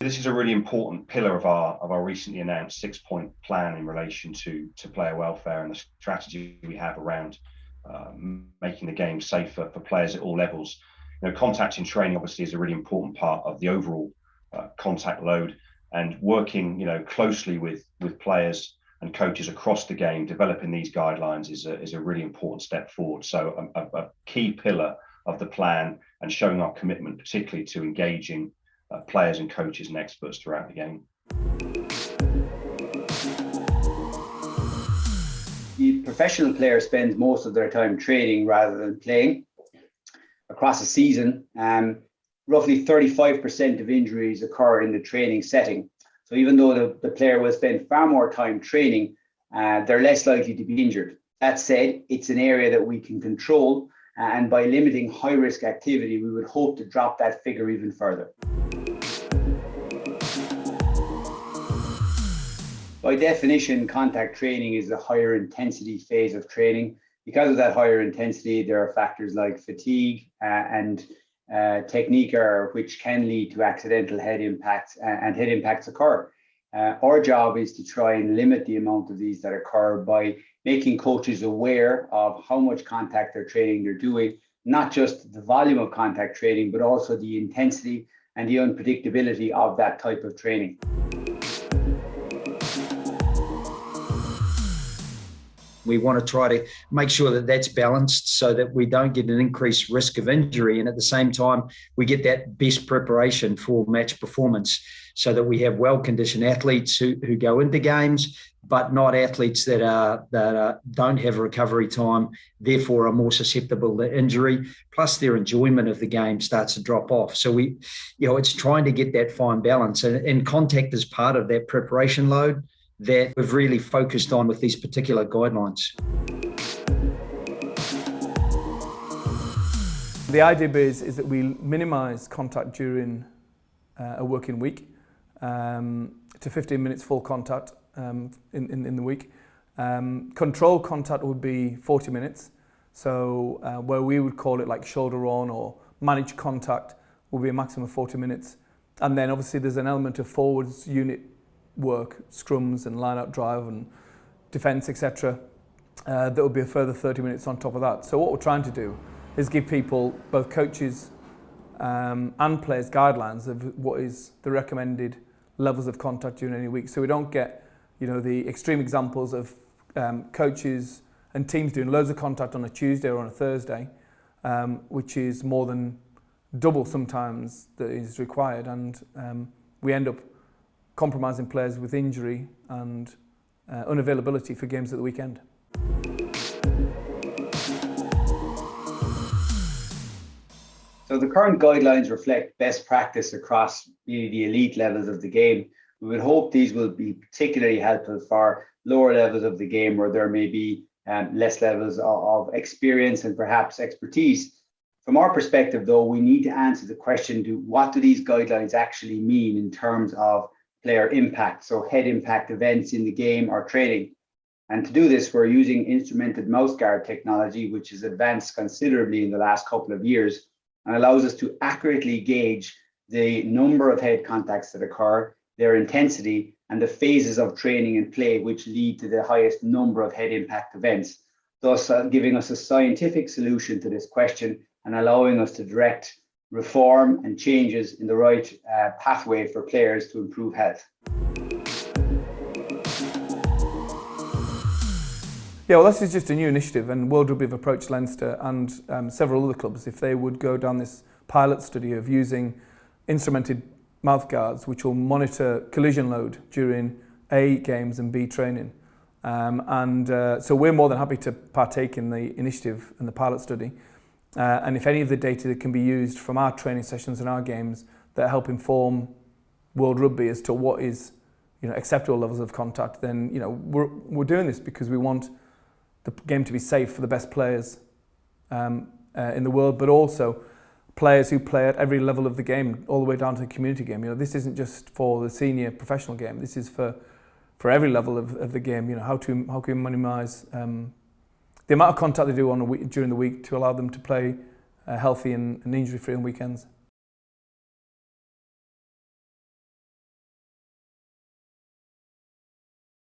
This is a really important pillar of our recently announced 6-point plan in relation to player welfare and the strategy we have around making the game safer for players at all levels. Contact in training obviously is a really important part of the overall contact load, and working closely with players and coaches across the game, developing these guidelines is a really important step forward. So a key pillar of the plan, and showing our commitment particularly to engaging players and coaches and experts throughout the game. The professional player spends most of their time training rather than playing. Across a season, roughly 35% of injuries occur in the training setting. So even though the player will spend far more time training, they're less likely to be injured. That said, it's an area that we can control, and by limiting high-risk activity, we would hope to drop that figure even further. By definition, contact training is a higher intensity phase of training. Because of that higher intensity, there are factors like fatigue and technique error, which can lead to accidental head impacts, and head impacts occur. Our job is to try and limit the amount of these that occur by making coaches aware of how much contact training they're doing, not just the volume of contact training, but also the intensity and the unpredictability of that type of training. We want to try to make sure that that's balanced so that we don't get an increased risk of injury, and at the same time we get that best preparation for match performance, so that we have well-conditioned athletes who go into games, but not athletes that don't have recovery time, therefore are more susceptible to injury. Plus their enjoyment of the game starts to drop off. So it's trying to get that fine balance, and contact is part of that preparation load that we've really focused on with these particular guidelines. The idea is that we minimise contact during a working week to 15 minutes full contact in the week. Control contact would be 40 minutes. So where we would call it like shoulder on or managed contact will be a maximum of 40 minutes. And then obviously there's an element of forwards unit work, scrums and line-out drive and defence, etc. That will be a further 30 minutes on top of that. So what we're trying to do is give people, both coaches and players, guidelines of what is the recommended levels of contact during any week. So we don't get, the extreme examples of coaches and teams doing loads of contact on a Tuesday or on a Thursday, which is more than double sometimes that is required, and we end up compromising players with injury and unavailability for games at the weekend. So the current guidelines reflect best practice across the elite levels of the game. We would hope these will be particularly helpful for lower levels of the game where there may be less levels of experience and perhaps expertise. From our perspective, though, we need to answer the question, what do these guidelines actually mean in terms of player impact, so head impact events in the game or training? And to do this, we're using instrumented mouse guard technology, which has advanced considerably in the last couple of years and allows us to accurately gauge the number of head contacts that occur, their intensity, and the phases of training and play which lead to the highest number of head impact events, thus giving us a scientific solution to this question and allowing us to direct reform and changes in the right pathway for players to improve health. Yeah, well, this is just a new initiative, and World Rugby have approached Leinster and several other clubs if they would go down this pilot study of using instrumented mouthguards, which will monitor collision load during A, games, and B, training. So we're more than happy to partake in the initiative and the pilot study. And if any of the data that can be used from our training sessions and our games that help inform World Rugby as to what is acceptable levels of contact, then we're doing this because we want the game to be safe for the best players in the world, but also players who play at every level of the game, all the way down to the community game. This isn't just for the senior professional game. This is for for every level of the game. You know, how can we minimise the amount of contact they do on during the week to allow them to play healthy and injury-free on weekends.